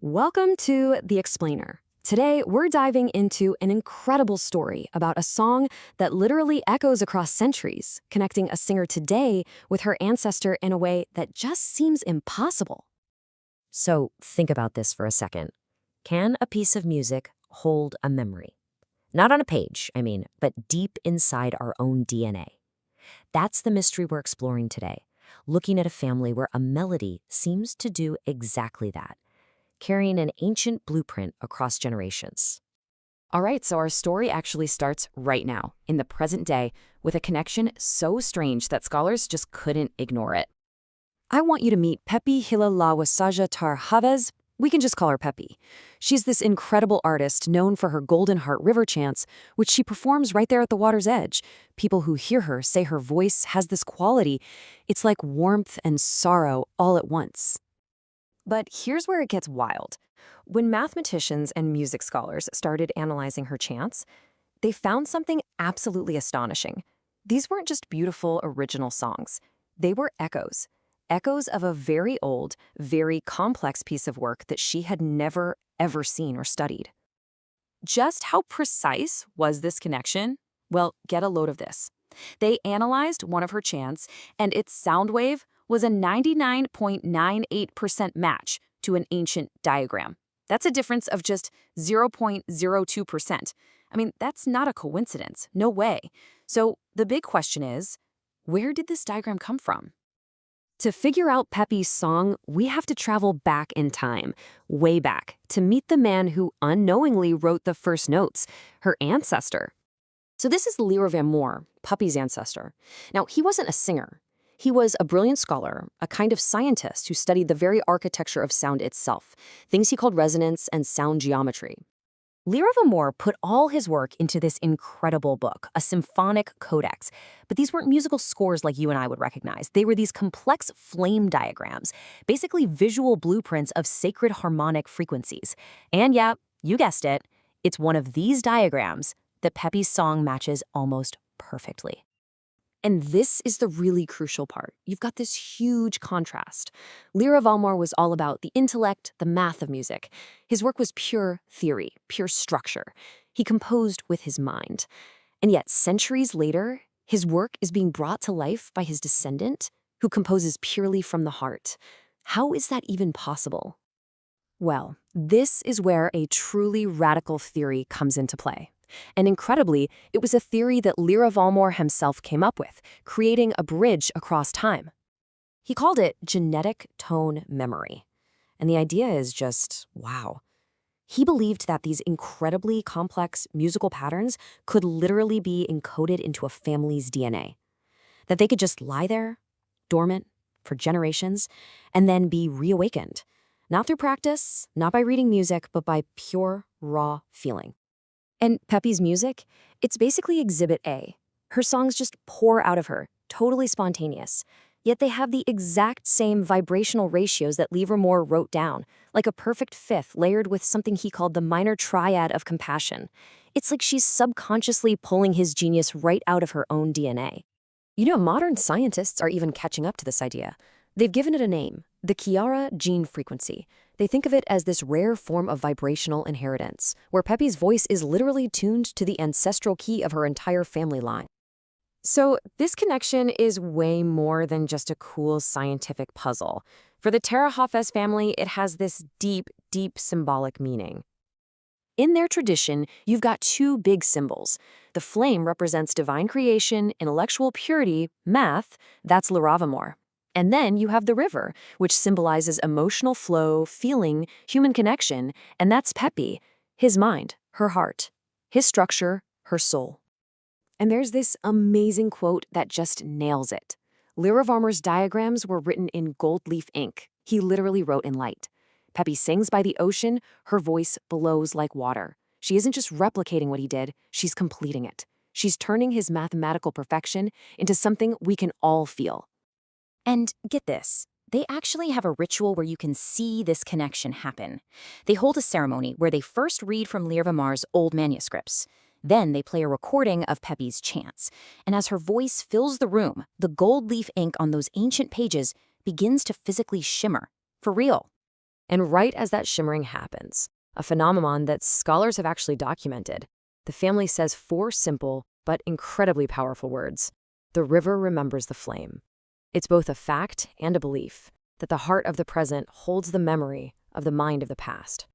Welcome to The Explainer. Today, we're diving into an incredible story about a song that literally echoes across centuries, connecting a singer today with her ancestor in a way that just seems impossible. So think about this for a second. Can a piece of music hold a memory? Not on a page, but deep inside our own DNA. That's the mystery we're exploring today, looking at a family where a melody seems to do exactly that, carrying an ancient blueprint across generations. All right, so our story actually starts right now, in the present day, with a connection so strange that scholars just couldn't ignore it. I want you to meet Pepi Hilalawasaja Tarraqhavvezz. We can just call her Pepi. She's this incredible artist known for her Golden Heart River chants, which she performs right there at the water's edge. People who hear her say her voice has this quality. It's like warmth and sorrow all at once. But here's where it gets wild. When mathematicians and music scholars started analyzing her chants, they found something absolutely astonishing. These weren't just beautiful original songs. They were echoes. Echoes of a very old, very complex piece of work that she had never, ever seen or studied. Just how precise was this connection? Well, get a load of this. They analyzed one of her chants, and its sound wave was a 99.98% match to an ancient diagram. That's a difference of just 0.02%. That's not a coincidence. No way. So the big question is, where did this diagram come from? To figure out Pepi's song, we have to travel back in time, way back, to meet the man who unknowingly wrote the first notes, her ancestor. So this is Lyra Van Moor, Pepi's ancestor. Now, he wasn't a singer. He was a brilliant scholar, a kind of scientist who studied the very architecture of sound itself, things he called resonance and sound geometry. Lyra Van Moor put all his work into this incredible book, a symphonic codex. But these weren't musical scores like you and I would recognize. They were these complex flame diagrams, basically visual blueprints of sacred harmonic frequencies. And yeah, you guessed it, it's one of these diagrams that Pepi's song matches almost perfectly. And this is the really crucial part. You've got this huge contrast. Lyra Van Moor was all about the intellect, the math of music. His work was pure theory, pure structure. He composed with his mind. And yet, centuries later, his work is being brought to life by his descendant, who composes purely from the heart. How is that even possible? Well, this is where a truly radical theory comes into play. And incredibly, it was a theory that Lyra Van Moor himself came up with, creating a bridge across time. He called it genetic tone memory. And the idea is just, wow. He believed that these incredibly complex musical patterns could literally be encoded into a family's DNA. That they could just lie there, dormant, for generations, and then be reawakened. Not through practice, not by reading music, but by pure, raw feeling. And Pepi's music, it's basically Exhibit A. Her songs just pour out of her, totally spontaneous. Yet they have the exact same vibrational ratios that Lyra Van Moor wrote down, like a perfect fifth layered with something he called the minor triad of compassion. It's like she's subconsciously pulling his genius right out of her own DNA. Modern scientists are even catching up to this idea. They've given it a name, the Chiara gene frequency. They think of it as this rare form of vibrational inheritance, where Pepi's voice is literally tuned to the ancestral key of her entire family line. So this connection is way more than just a cool scientific puzzle. For the Tarraqhavvezz family, it has this deep, deep symbolic meaning. In their tradition, you've got two big symbols. The flame represents divine creation, intellectual purity, math, that's Lyra Van Moor. And then you have the river, which symbolizes emotional flow, feeling, human connection, and that's Pepi, his mind, her heart, his structure, her soul. And there's this amazing quote that just nails it. Lyra Van Moor's diagrams were written in gold leaf ink. He literally wrote in light. Pepi sings by the ocean, her voice blows like water. She isn't just replicating what he did, she's completing it. She's turning his mathematical perfection into something we can all feel. And get this, they actually have a ritual where you can see this connection happen. They hold a ceremony where they first read from Lyra Van Moor's old manuscripts. Then they play a recording of Pepi's chants. And as her voice fills the room, the gold leaf ink on those ancient pages begins to physically shimmer. For real. And right as that shimmering happens, a phenomenon that scholars have actually documented, the family says 4 simple but incredibly powerful words. The river remembers the flame. It's both a fact and a belief that the heart of the present holds the memory of the mind of the past.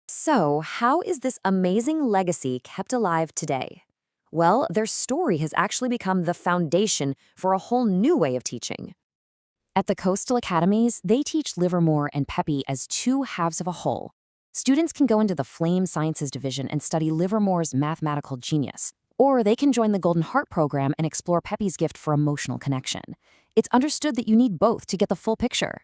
So, how is this amazing legacy kept alive today? Well, their story has actually become the foundation for a whole new way of teaching. At the coastal academies, they teach Livermore and Pepi as 2 halves of a whole. Students can go into the Flame Sciences Division and study Livermore's mathematical genius, or they can join the Golden Heart program and explore Pepi's gift for emotional connection. It's understood that you need both to get the full picture.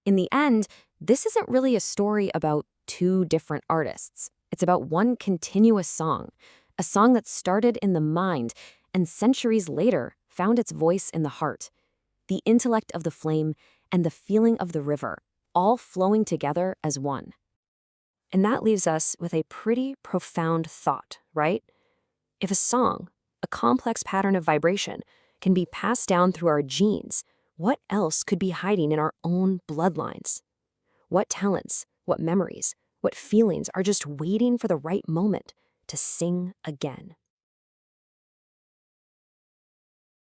In the end, this isn't really a story about 2 different artists. It's about one continuous song, a song that started in the mind and centuries later found its voice in the heart. The intellect of the flame and the feeling of the river, all flowing together as one. And that leaves us with a pretty profound thought, right? If a song, a complex pattern of vibration, can be passed down through our genes, what else could be hiding in our own bloodlines? What talents, what memories, what feelings are just waiting for the right moment to sing again?